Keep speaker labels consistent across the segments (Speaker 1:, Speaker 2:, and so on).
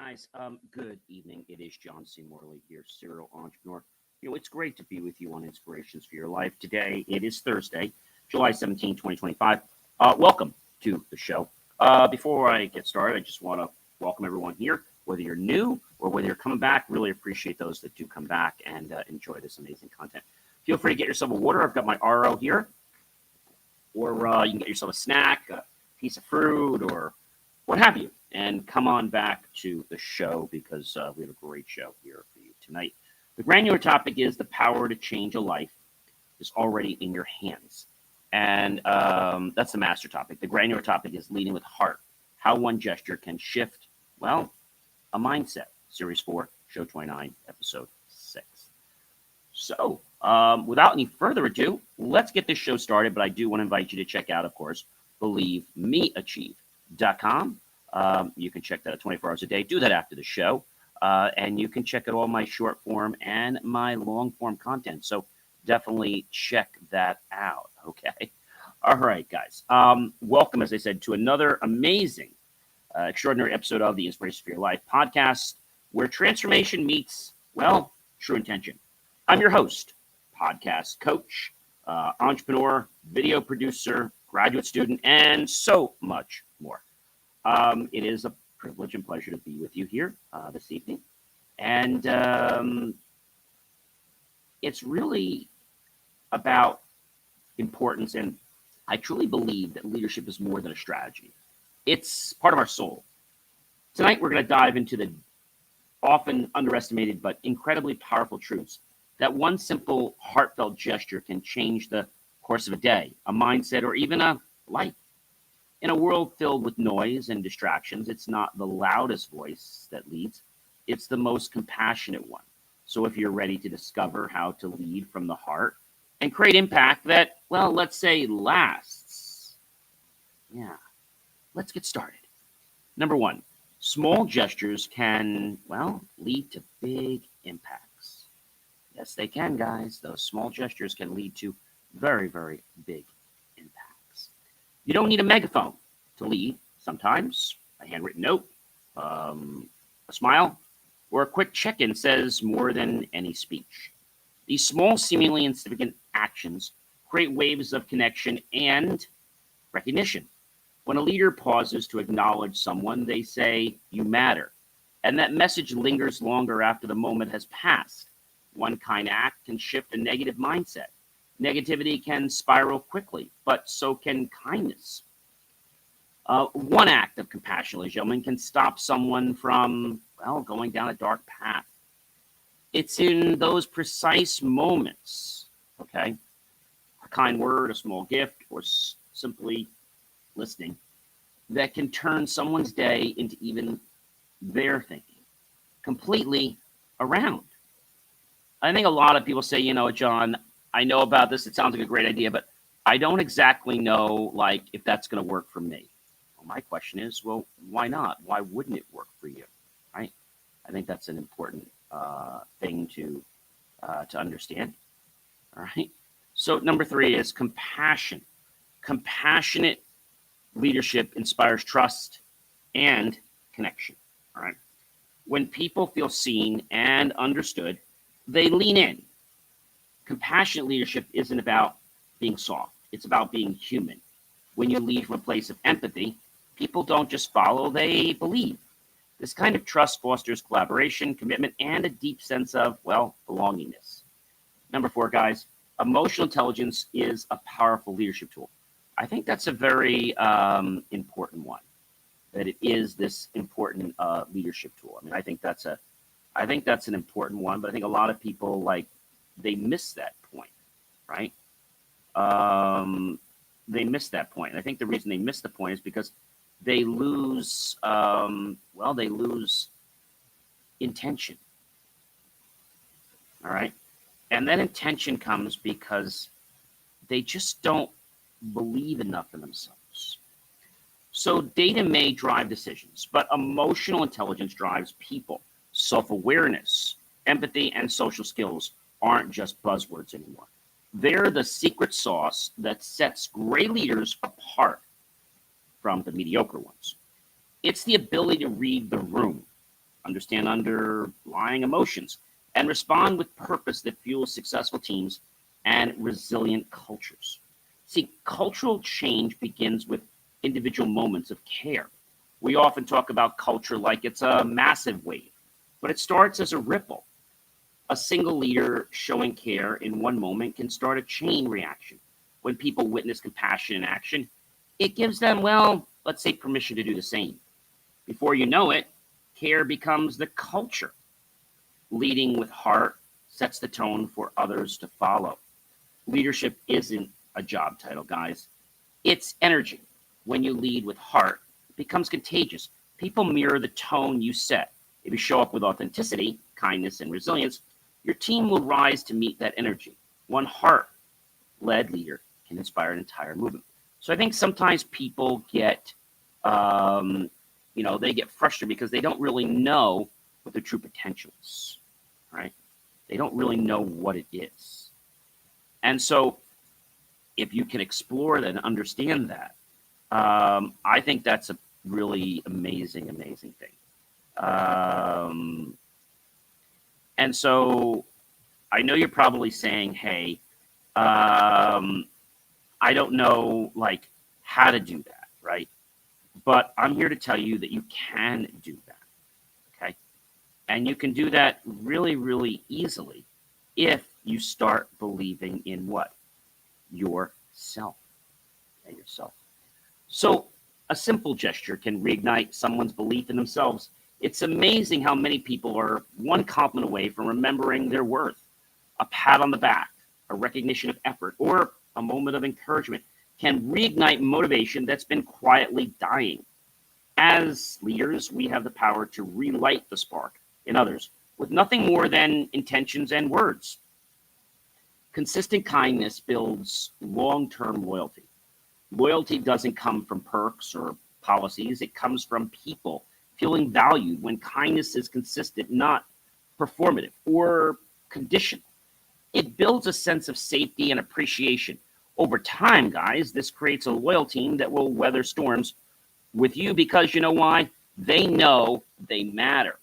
Speaker 1: guys. Good evening. It is John C. Morley here, serial entrepreneur. It's great to be with you on Inspirations for Your Life. Today, it is Thursday, July 17, 2025. Welcome to the show. Before I get started, I just want to welcome everyone here, whether you're new or whether you're coming back. Really appreciate those that do come back and enjoy this amazing content. Feel free to get yourself a water. I've got my RO here, or you can get yourself a snack, a piece of fruit, or what have you, and come on back to the show because we have a great show here for you tonight. The granular topic is the power to change a life is already in your hands. And that's the master topic. The granular topic is leading with heart, how one gesture can shift, well, a mindset. Series 4, Show 29, Episode 6. So without any further ado, let's get this show started. But I do want to invite you to check out, of course, BelieveMeAchieve.com. You can check that out 24 hours a day. Do that after the show. And you can check out all my short form and my long form content. So definitely check that out. Okay. All right, guys. Welcome, as I said, to another amazing, extraordinary episode of the Inspiration for Your Life podcast, where transformation meets, well, true intention. I'm your host, podcast coach, entrepreneur, video producer, graduate student, and so much more. It is a privilege and pleasure to be with you here this evening. And it's really about importance. And I truly believe that leadership is more than a strategy. It's part of our soul. Tonight, we're going to dive into the often underestimated but incredibly powerful truths that one simple heartfelt gesture can change the course of a day, a mindset, or even a life. In a world filled with noise and distractions, it's not the loudest voice that leads, it's the most compassionate one. So if you're ready to discover how to lead from the heart and create impact that, well, let's say lasts, let's get started. Number one, small gestures can, well, lead to big impacts. Yes, they can, guys. Those small gestures can lead to very, very big impacts. You don't need a megaphone to lead. Sometimes a handwritten note, a smile, or a quick check-in says more than any speech. These small, seemingly insignificant actions create waves of connection and recognition. When a leader pauses to acknowledge someone, they say, "You matter." And that message lingers longer after the moment has passed. One kind act can shift a negative mindset. Negativity can spiral quickly, but so can kindness. One act of compassion, ladies and gentlemen, can stop someone from, well, going down a dark path. It's in those precise moments, okay, a kind word, a small gift, or simply listening, that can turn someone's day into even their thinking completely around. I think a lot of people say, John, I know about this. It sounds like a great idea, but I don't exactly know, if that's going to work for me. Well, my question is, well, why not? Why wouldn't it work for you, right? I think that's an important thing to understand, all right? So number 3 is compassion. Compassionate leadership inspires trust and connection, all right? When people feel seen and understood, they lean in. Compassionate leadership isn't about being soft. It's about being human. When you lead from a place of empathy, people don't just follow, they believe. This kind of trust fosters collaboration, commitment, and a deep sense of, well, belongingness. Number 4, guys, emotional intelligence is a powerful leadership tool. I think that's a very important one, that it is this important leadership tool. I mean, I think that's an important one, but I think a lot of people, they miss that point, right? They miss that point. And I think the reason they miss the point is because they lose, they lose intention, all right? And that intention comes because they just don't believe enough in themselves. So data may drive decisions, but emotional intelligence drives people. Self-awareness, empathy, and social skills aren't just buzzwords anymore. They're the secret sauce that sets great leaders apart from the mediocre ones. It's the ability to read the room, understand underlying emotions, and respond with purpose that fuels successful teams and resilient cultures. See, cultural change begins with individual moments of care. We often talk about culture like it's a massive wave, but it starts as a ripple. A single leader showing care in one moment can start a chain reaction. When people witness compassion in action, it gives them, well, let's say, permission to do the same. Before you know it, care becomes the culture. Leading with heart sets the tone for others to follow. Leadership isn't a job title, guys. It's energy. When you lead with heart, it becomes contagious. People mirror the tone you set. If you show up with authenticity, kindness, and resilience, your team will rise to meet that energy. One heart-led leader can inspire an entire movement. So I think sometimes people get, they get frustrated because they don't really know what their true potential is, right? They don't really know what it is. And so if you can explore that and understand that, I think that's a really amazing, amazing thing. And so I know you're probably saying, hey, I don't know like how to do that, right? But I'm here to tell you that you can do that, okay? And you can do that really, really easily if you start believing in what? Yourself. Okay, yourself. So a simple gesture can reignite someone's belief in themselves. It's amazing how many people are one compliment away from remembering their worth. A pat on the back, a recognition of effort, or a moment of encouragement can reignite motivation that's been quietly dying. As leaders, we have the power to relight the spark in others with nothing more than intentions and words. Consistent kindness builds long-term loyalty. Loyalty doesn't come from perks or policies. It comes from people feeling valued. When kindness is consistent, not performative or conditional, it builds a sense of safety and appreciation. Over time, guys, this creates a loyal team that will weather storms with you because you know why? They know they matter.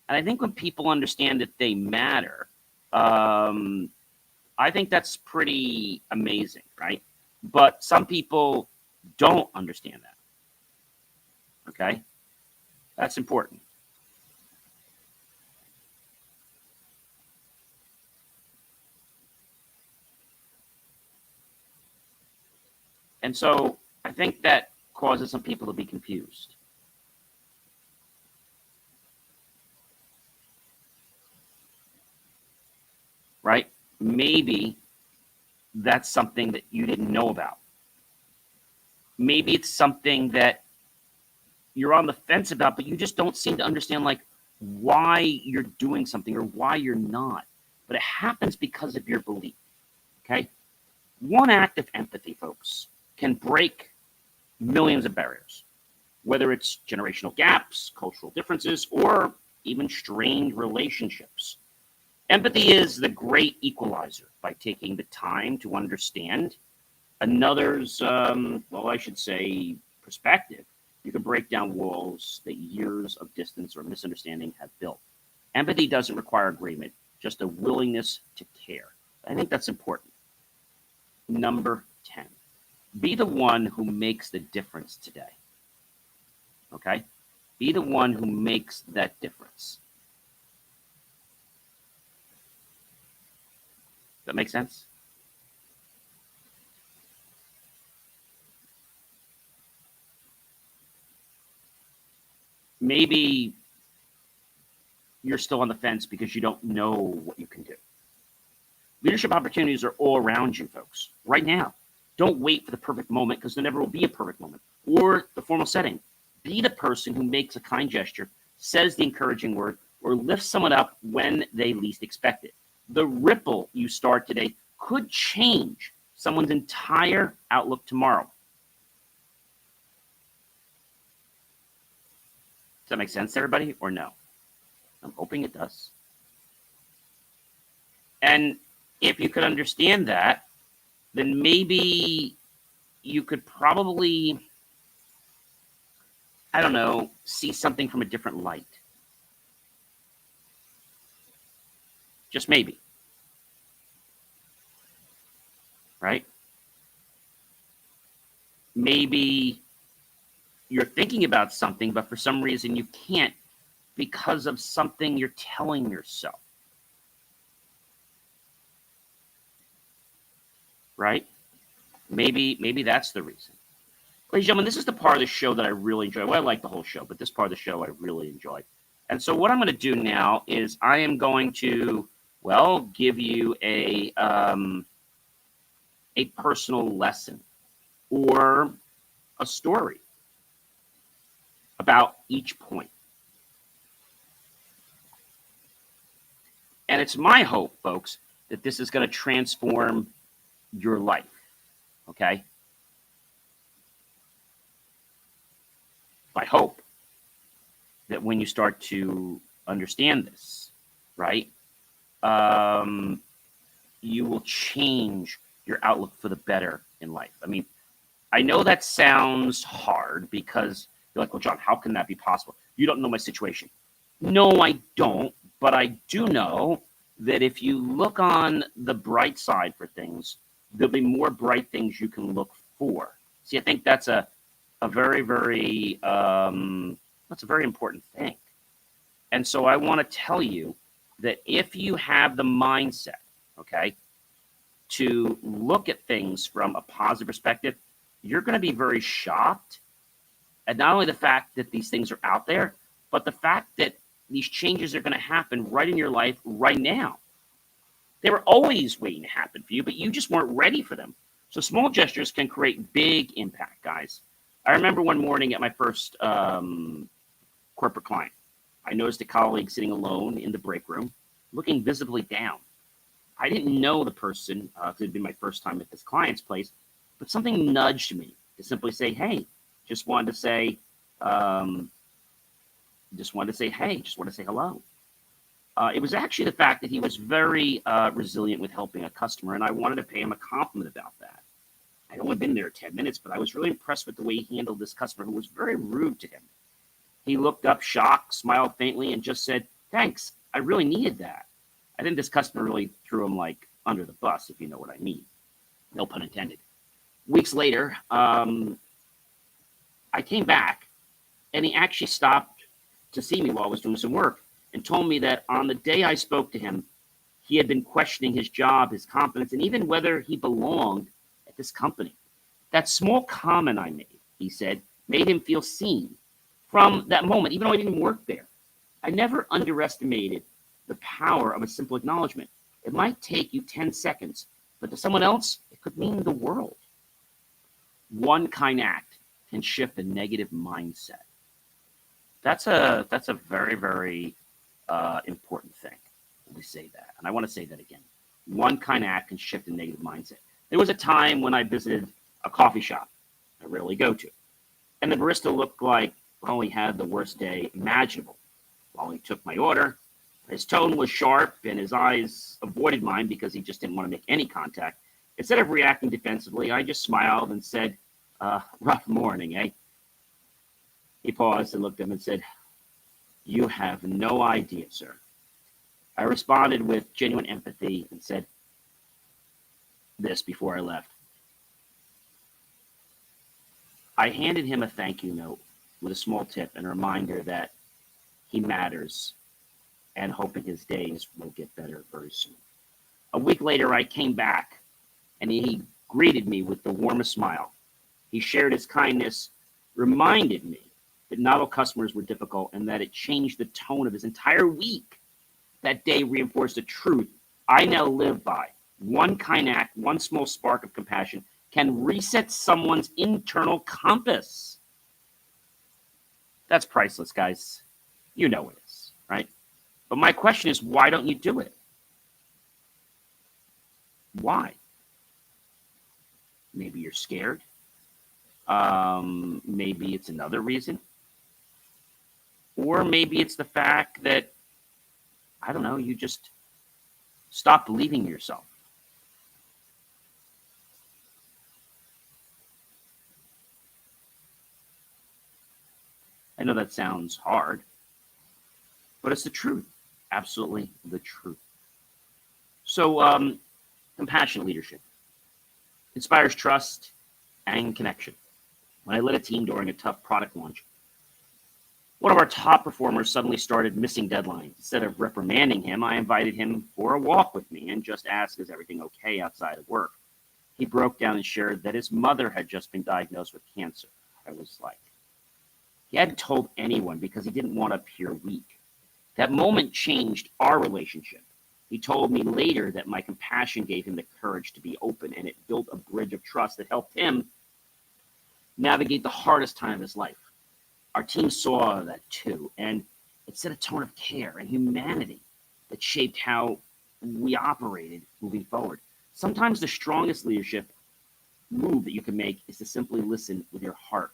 Speaker 1: And I think when people understand that they matter, I think that's pretty amazing, right? But some people don't understand that, okay? That's important. And so I think that causes some people to be confused. Right? Maybe that's something that you didn't know about. Maybe it's something that you're on the fence about, but you just don't seem to understand like why you're doing something or why you're not. But it happens because of your belief. Okay? One act of empathy, folks, can break millions of barriers, whether it's generational gaps, cultural differences, or even strained relationships. Empathy is the great equalizer. By taking the time to understand another's, I should say, perspective, you can break down walls that years of distance or misunderstanding have built. Empathy doesn't require agreement, just a willingness to care. I think that's important. Number 10, be the one who makes the difference today. Okay? Be the one who makes that difference. Does that make sense? Maybe you're still on the fence because you don't know what you can do. Leadership opportunities are all around you, folks, right now. Don't wait for the perfect moment because there never will be a perfect moment or the formal setting. Be the person who makes a kind gesture, says the encouraging word, or lifts someone up when they least expect it. The ripple you start today could change someone's entire outlook tomorrow. Does that make sense to everybody or no? I'm hoping it does. And if you could understand that, then maybe you could probably, I don't know, see something from a different light. Just maybe, right? Maybe you're thinking about something, but for some reason you can't because of something you're telling yourself, right? Maybe that's the reason. Ladies and gentlemen, this is the part of the show that I really enjoy. Well, I like the whole show, but this part of the show I really enjoy. And so what I'm going to do now is I am going to, well, give you a personal lesson or a story about each point. And it's my hope, folks, that this is going to transform your life, okay? I hope that when you start to understand this, right, you will change your outlook for the better in life. I mean, I know that sounds hard because you're like, well, John, how can that be possible? You don't know my situation. No, I don't, but I do know that if you look on the bright side for things, there'll be more bright things you can look for. See, I think that's a very, very that's a very important thing. And so I want to tell you that if you have the mindset, okay, to look at things from a positive perspective, you're going to be very shocked at not only the fact that these things are out there, but the fact that these changes are going to happen right in your life right now. They were always waiting to happen for you, but you just weren't ready for them. So small gestures can create big impact, guys. I remember one morning at my first corporate client, I noticed a colleague sitting alone in the break room, looking visibly down. I didn't know the person because it had been my first time at this client's place, but something nudged me to simply say, "Hey, just wanted to say, just wanted to say, hey, just want to say hello." It was actually the fact that he was very resilient with helping a customer, and I wanted to pay him a compliment about that. I'd only been there 10 minutes, but I was really impressed with the way he handled this customer who was very rude to him. He looked up, shocked, smiled faintly, and just said, "Thanks, I really needed that." I think this customer really threw him like under the bus, if you know what I mean. No pun intended. Weeks later, I came back, and he actually stopped to see me while I was doing some work and told me that on the day I spoke to him, he had been questioning his job, his confidence, and even whether he belonged at this company. That small comment I made, he said, made him feel seen. From that moment, even though I didn't work there, I never underestimated the power of a simple acknowledgement. It might take you 10 seconds, but to someone else, it could mean the world. One kind act can shift a negative mindset. That's a very, very important thing. Let me say that. And I want to say that again. One kind act can shift a negative mindset. There was a time when I visited a coffee shop I rarely go to, and the barista looked like, well, he had the worst day imaginable. While he took my order, his tone was sharp and his eyes avoided mine because he just didn't want to make any contact. Instead of reacting defensively, I just smiled and said, "Rough morning, eh?" He paused and looked at him and said, "You have no idea, sir." I responded with genuine empathy and said this before I left. I handed him a thank you note with a small tip and a reminder that he matters, and hoping his days will get better very soon. A week later, I came back, and he greeted me with the warmest smile. He shared his kindness, reminded me that not all customers were difficult, and that it changed the tone of his entire week. That day reinforced a truth I now live by. One kind act, one small spark of compassion can reset someone's internal compass. That's priceless, guys. You know it is, right? But my question is, why don't you do it? Why? Maybe you're scared. Maybe it's another reason. Or maybe it's the fact that, I don't know, you just stop believing in yourself. I know that sounds hard, but it's the truth. Absolutely the truth. So, compassionate leadership inspires trust and connection. When I led a team during a tough product launch, one of our top performers suddenly started missing deadlines. Instead of reprimanding him, I invited him for a walk with me and just asked, is everything okay outside of work? He broke down and shared that his mother had just been diagnosed with cancer. I was like, he hadn't told anyone because he didn't want to appear weak. That moment changed our relationship. He told me later that my compassion gave him the courage to be open, and it built a bridge of trust that helped him navigate the hardest time of his life. Our team saw that too, and it set a tone of care and humanity that shaped how we operated moving forward. Sometimes the strongest leadership move that you can make is to simply listen with your heart.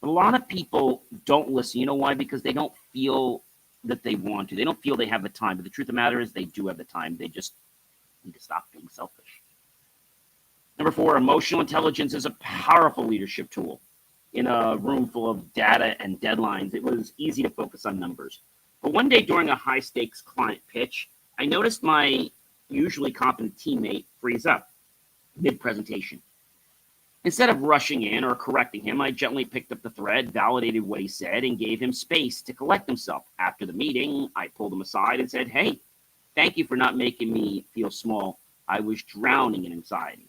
Speaker 1: But a lot of people don't listen. You know why? Because they don't feel that they want to. They don't feel they have the time. But the truth of the matter is they do have the time. They just need to stop being selfish. Number 4, emotional intelligence is a powerful leadership tool. In a room full of data and deadlines, it was easy to focus on numbers. But one day during a high-stakes client pitch, I noticed my usually competent teammate freeze up mid-presentation. Instead of rushing in or correcting him, I gently picked up the thread, validated what he said, and gave him space to collect himself. After the meeting, I pulled him aside and said, hey, thank you for not making me feel small. I was drowning in anxiety.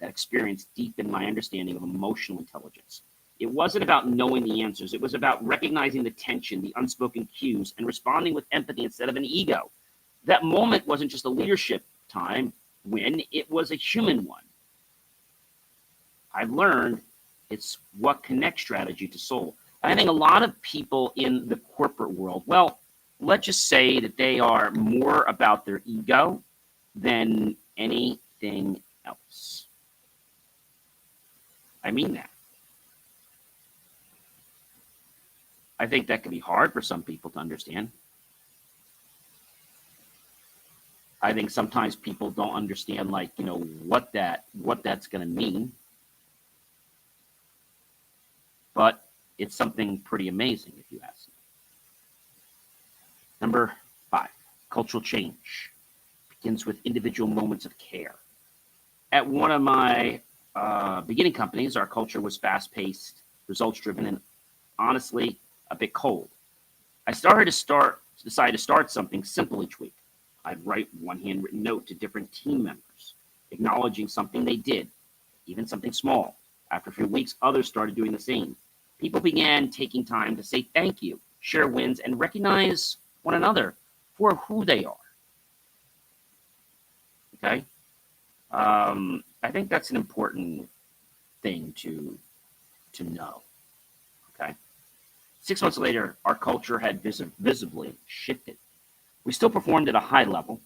Speaker 1: That experience deepened my understanding of emotional intelligence. It wasn't about knowing the answers. It was about recognizing the tension, the unspoken cues, and responding with empathy instead of an ego. That moment wasn't just a leadership time win, it was a human one. I've learned it's what connects strategy to soul. And I think a lot of people in the corporate world, well, let's just say that they are more about their ego than anything else. I mean that. I think that can be hard for some people to understand. I think sometimes people don't understand, like, what that's going to mean. But it's something pretty amazing, if you ask me. Number 5, cultural change begins with individual moments of care. At one of my beginning companies, our culture was fast-paced, results-driven, and honestly, a bit cold. I decided to start something simple each week. I'd write one handwritten note to different team members, acknowledging something they did, even something small. After a few weeks, others started doing the same. People began taking time to say thank you, share wins, and recognize one another for who they are. Okay? I think that's an important thing to know. Okay? 6 months later, our culture had visibly shifted. We still performed at a high level,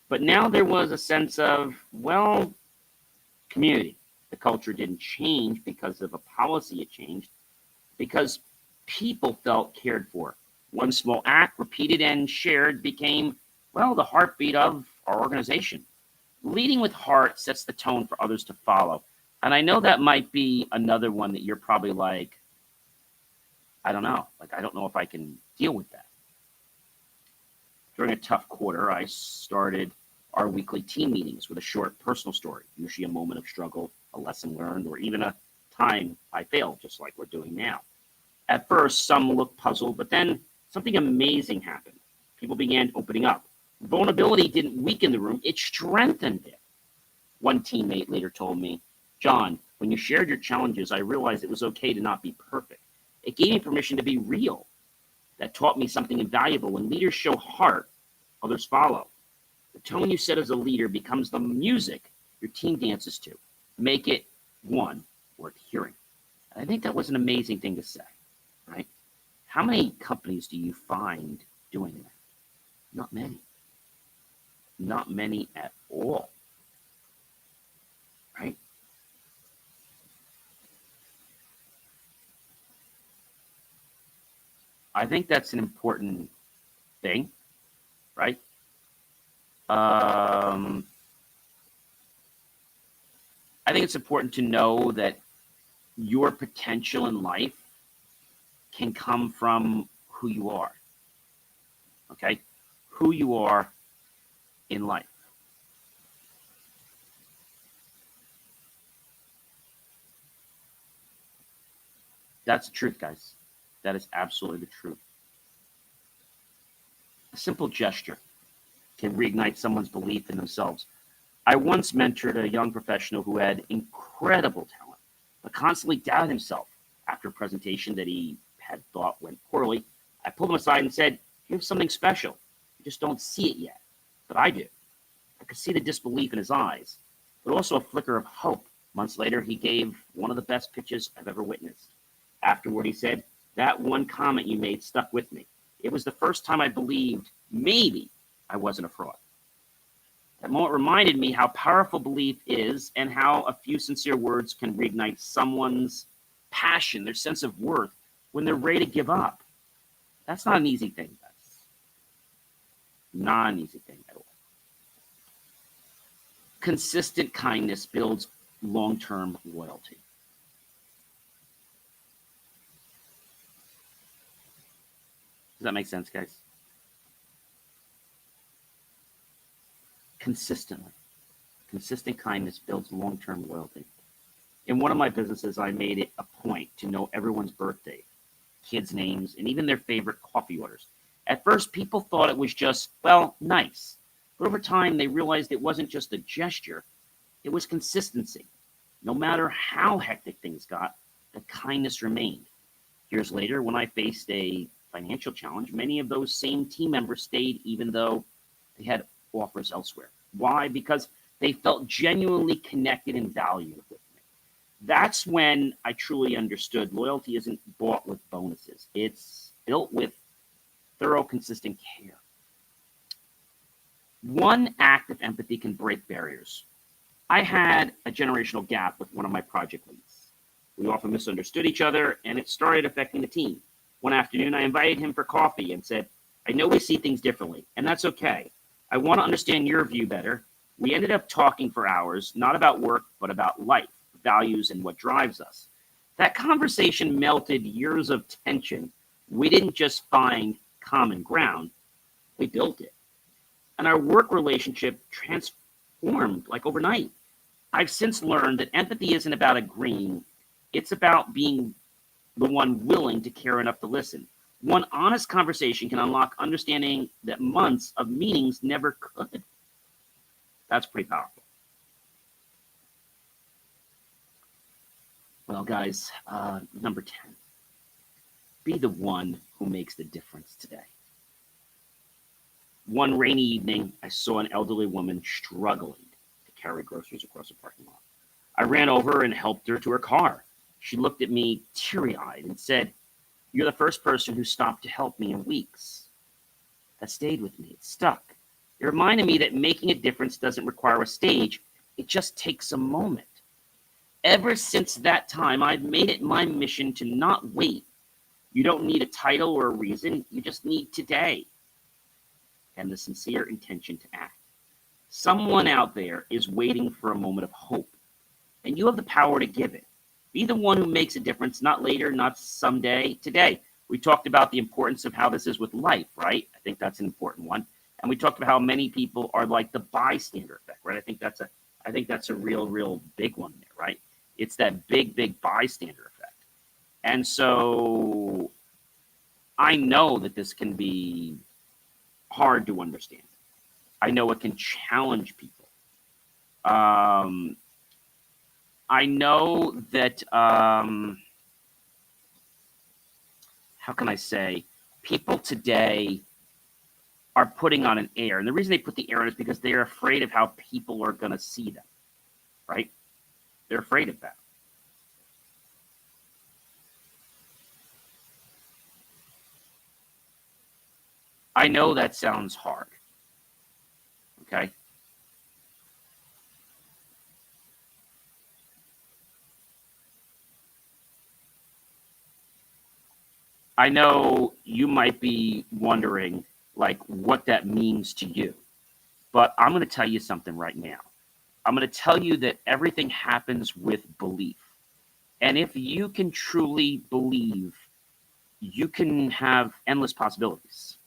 Speaker 1: but now there was a sense of, well, community. The culture didn't change because of a policy it changed, because people felt cared for. One small act, repeated and shared, became, well, the heartbeat of our organization. Leading with heart sets the tone for others to follow. And I know that might be another one that you're probably like, I don't know. Like, I don't know if I can deal with that. During a tough quarter, I started our weekly team meetings with a short personal story, usually a moment of struggle, a lesson learned, or even a time I failed, just like we're doing now. At first, some looked puzzled, but then something amazing happened. People began opening up. Vulnerability didn't weaken the room, it strengthened it. One teammate later told me, John, when you shared your challenges, I realized it was okay to not be perfect. It gave me permission to be real. That taught me something invaluable. When leaders show heart, others follow. The tone you set as a leader becomes the music your team dances to. Make it one worth hearing. And I think that was an amazing thing to say, right? How many companies do you find doing that? Not many. Not many at all, right? I think that's an important thing, right? I think it's important to know that your potential in life can come from who you are, okay? Who you are in life. That's the truth, guys. That is absolutely the truth. A simple gesture can reignite someone's belief in themselves. I once mentored a young professional who had incredible talent, but constantly doubted himself. After a presentation that he had thought went poorly, I pulled him aside and said, "You have something special. You just don't see it yet. But I do." I could see the disbelief in his eyes, but also a flicker of hope. Months later, he gave one of the best pitches I've ever witnessed. Afterward, he said, "That one comment you made stuck with me. It was the first time I believed maybe I wasn't a fraud." That moment reminded me how powerful belief is and how a few sincere words can reignite someone's passion, their sense of worth when they're ready to give up. That's not an easy thing, guys. Not an easy thing at all. Consistent kindness builds long-term loyalty. Does that make sense, guys? Consistently. Consistent kindness builds long-term loyalty. In one of my businesses, I made it a point to know everyone's birthday, kids' names, and even their favorite coffee orders. At first, people thought it was just, well, nice. But over time, they realized it wasn't just a gesture, it was consistency. No matter how hectic things got, the kindness remained. Years later, when I faced a financial challenge, many of those same team members stayed even though they had offers elsewhere. Why? Because they felt genuinely connected and valued with me. That's when I truly understood loyalty isn't bought with bonuses. It's built with thorough, consistent care. One act of empathy can break barriers. I had a generational gap with one of my project leads. We often misunderstood each other, and it started affecting the team. One afternoon, I invited him for coffee and said, "I know we see things differently, and that's okay. I want to understand your view better." We ended up talking for hours, not about work, but about life, values, and what drives us. That conversation melted years of tension. We didn't just find common ground, we built it. And our work relationship transformed like overnight. I've since learned that empathy isn't about agreeing, it's about being the one willing to care enough to listen. One honest conversation can unlock understanding that months of meetings never could. That's pretty powerful. Well, guys, number 10, be the one who makes the difference today. One rainy evening, I saw an elderly woman struggling to carry groceries across a parking lot. I ran over and helped her to her car. She looked at me teary-eyed and said, "You're the first person who stopped to help me in weeks." That stayed with me. It stuck. It reminded me that making a difference doesn't require a stage. It just takes a moment. Ever since that time, I've made it my mission to not wait. You don't need a title or a reason. You just need today and the sincere intention to act. Someone out there is waiting for a moment of hope, and you have the power to give it. Be the one who makes a difference, not later, not someday, today. We talked about the importance of how this is with life, right? I think that's an important one. And we talked about how many people are like the bystander effect, right? I think that's a real big one there, right? It's that big bystander effect. And so I know that this can be hard to understand. I know it can challenge people. I know that, how can I say, people today are putting on an air. And the reason they put the air on is because they're afraid of how people are going to see them, right? They're afraid of that. I know that sounds hard, okay? I know you might be wondering, like, what that means to you. But I'm going to tell you something right now. I'm going to tell you that everything happens with belief. And if you can truly believe, you can have endless possibilities.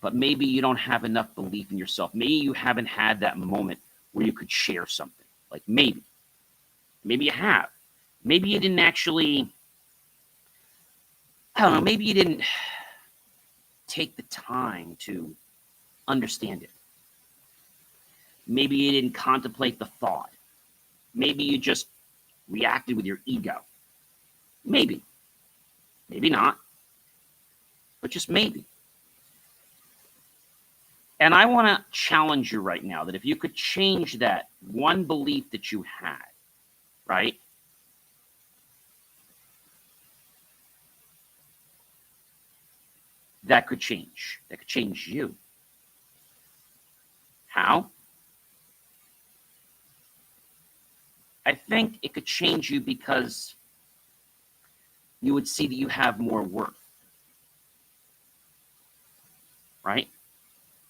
Speaker 1: But maybe you don't have enough belief in yourself. Maybe you haven't had that moment where you could share something. Like maybe. Maybe you have. Maybe you didn't actually, I don't know, maybe you didn't take the time to understand it. Maybe you didn't contemplate the thought. Maybe you just reacted with your ego. Maybe. Maybe not. But just maybe. And I want to challenge you right now that if you could change that one belief that you had, right? That could change. That could change you. How? I think it could change you because you would see that you have more worth, right?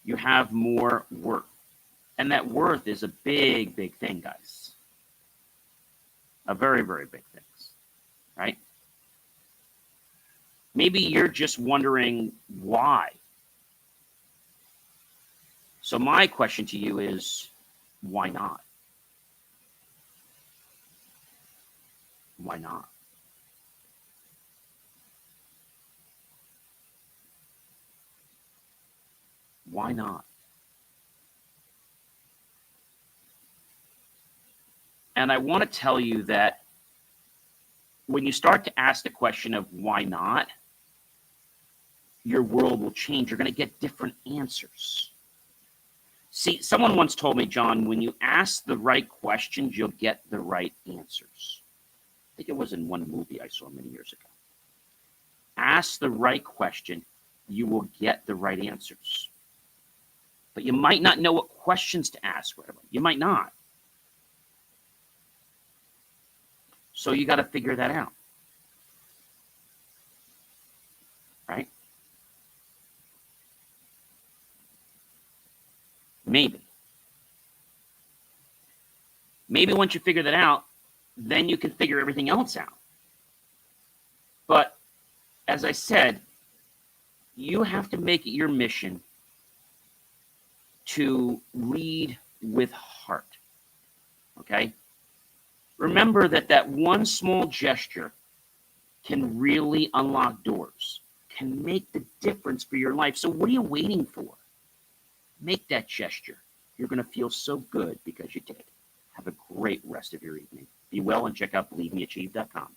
Speaker 1: You have more worth. And that worth is a big, big thing, guys. A very, very big thing, right? Maybe you're just wondering why. So my question to you is, why not? Why not? Why not? And I want to tell you that when you start to ask the question of why not, your world will change. You're going to get different answers. See, someone once told me, John, when you ask the right questions, you'll get the right answers. I think it was in one movie I saw many years ago. Ask the right question, you will get the right answers. But you might not know what questions to ask right away. You might not. So you got to figure that out. Right? Maybe. Maybe once you figure that out, then you can figure everything else out. But as I said, you have to make it your mission to lead with heart. Okay? Remember that one small gesture can really unlock doors, can make the difference for your life. So what are you waiting for? Make that gesture. You're going to feel so good because you did. Have a great rest of your evening. Be well and check out believemeachieve.com.